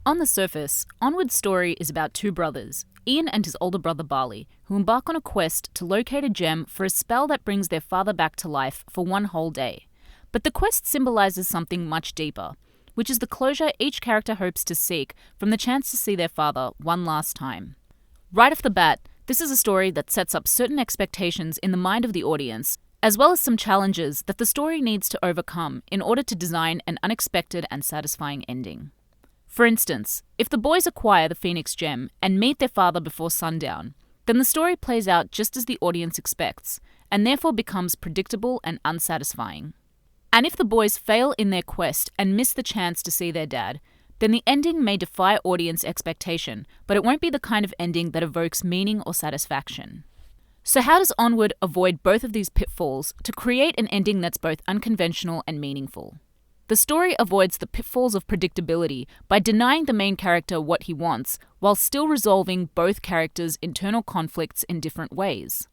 On the surface, Onward's story is about two brothers, Ian and his older brother Barley, who embark on a quest to locate a gem for a spell that brings their father back to life for one whole day. But the quest symbolizes something much deeper, which is the closure each character hopes to seek from the chance to see their father one last time. Right off the bat, this is a story that sets up certain expectations in the mind of the audience, as well as some challenges that the story needs to overcome in order to design an unexpected and satisfying ending. For instance, if the boys acquire the Phoenix Gem and meet their father before sundown, then the story plays out just as the audience expects, and therefore becomes predictable and unsatisfying. And if the boys fail in their quest and miss the chance to see their dad, then the ending may defy audience expectation, but it won't be the kind of ending that evokes meaning or satisfaction. So how does Onward avoid both of these pitfalls to create an ending that's both unconventional and meaningful? The story avoids the pitfalls of predictability by denying the main character what he wants, while still resolving both characters' internal conflicts in different ways.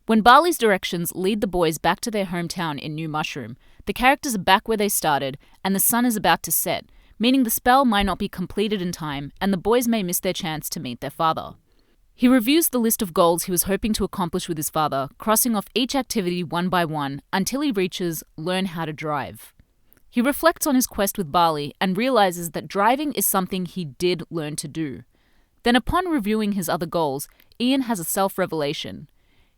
When Barley's directions lead the boys back to their hometown in New Mushroom, the characters are back where they started, and the sun is about to set, meaning the spell might not be completed in time, and the boys may miss their chance to meet their father. He reviews the list of goals he was hoping to accomplish with his father, crossing off each activity one by one until he reaches learn how to drive. He reflects on his quest with Barley and realizes that driving is something he did learn to do. Then upon reviewing his other goals, Ian has a self-revelation.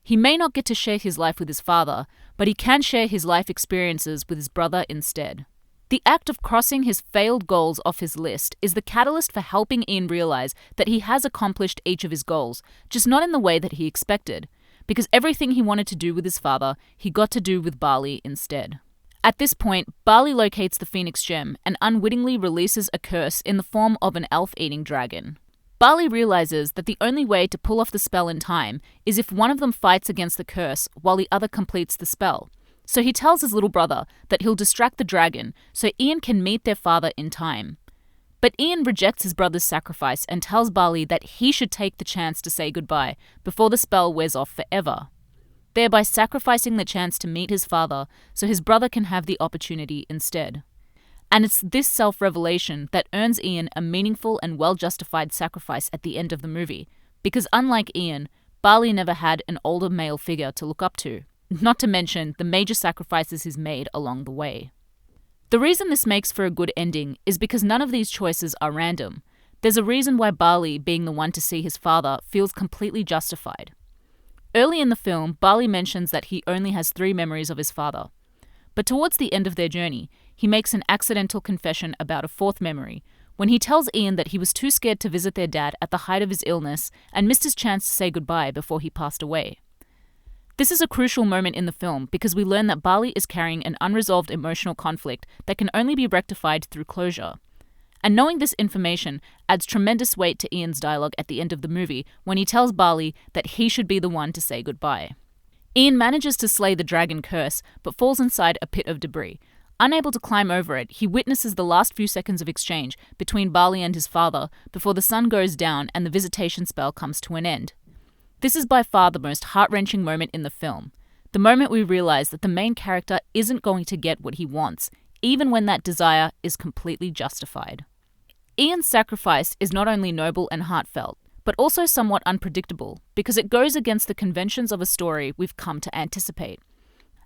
He may not get to share his life with his father, but he can share his life experiences with his brother instead. The act of crossing his failed goals off his list is the catalyst for helping Ian realize that he has accomplished each of his goals, just not in the way that he expected, because everything he wanted to do with his father, he got to do with Barley instead. At this point, Barley locates the Phoenix Gem and unwittingly releases a curse in the form of an elf-eating dragon. Barley realizes that the only way to pull off the spell in time is if one of them fights against the curse while the other completes the spell. So he tells his little brother that he'll distract the dragon so Ian can meet their father in time. But Ian rejects his brother's sacrifice and tells Barley that he should take the chance to say goodbye before the spell wears off forever, thereby sacrificing the chance to meet his father so his brother can have the opportunity instead. And it's this self-revelation that earns Ian a meaningful and well-justified sacrifice at the end of the movie, because unlike Ian, Barley never had an older male figure to look up to, not to mention the major sacrifices he's made along the way. The reason this makes for a good ending is because none of these choices are random. There's a reason why Barley being the one to see his father feels completely justified. Early in the film, Barley mentions that he only has 3 memories of his father. But towards the end of their journey, he makes an accidental confession about a 4th memory, when he tells Ian that he was too scared to visit their dad at the height of his illness and missed his chance to say goodbye before he passed away. This is a crucial moment in the film because we learn that Barley is carrying an unresolved emotional conflict that can only be rectified through closure. And knowing this information adds tremendous weight to Ian's dialogue at the end of the movie when he tells Barley that he should be the one to say goodbye. Ian manages to slay the dragon curse, but falls inside a pit of debris. Unable to climb over it, he witnesses the last few seconds of exchange between Barley and his father before the sun goes down and the visitation spell comes to an end. This is by far the most heart-wrenching moment in the film. The moment we realize that the main character isn't going to get what he wants, even when that desire is completely justified. Ian's sacrifice is not only noble and heartfelt, but also somewhat unpredictable, because it goes against the conventions of a story we've come to anticipate.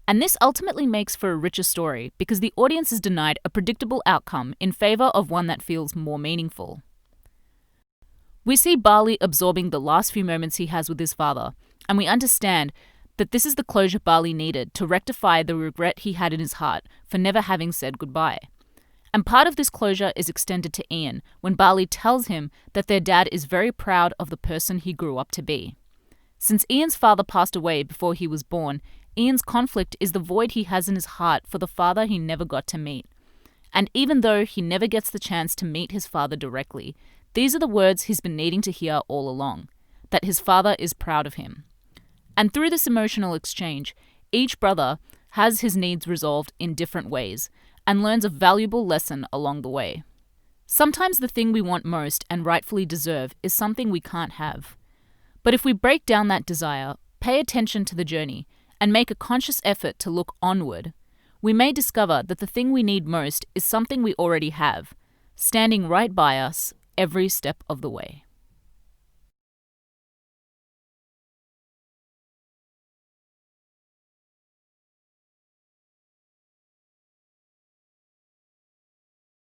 And this ultimately makes for a richer story, because the audience is denied a predictable outcome in favor of one that feels more meaningful. We see Barley absorbing the last few moments he has with his father, and we understand that this is the closure Barley needed to rectify the regret he had in his heart for never having said goodbye. And part of this closure is extended to Ian when Barley tells him that their dad is very proud of the person he grew up to be. Since Ian's father passed away before he was born, Ian's conflict is the void he has in his heart for the father he never got to meet. And even though he never gets the chance to meet his father directly, these are the words he's been needing to hear all along, that his father is proud of him. And through this emotional exchange, each brother has his needs resolved in different ways, and learns a valuable lesson along the way. Sometimes the thing we want most and rightfully deserve is something we can't have. But if we break down that desire, pay attention to the journey, and make a conscious effort to look onward, we may discover that the thing we need most is something we already have, standing right by us, every step of the way.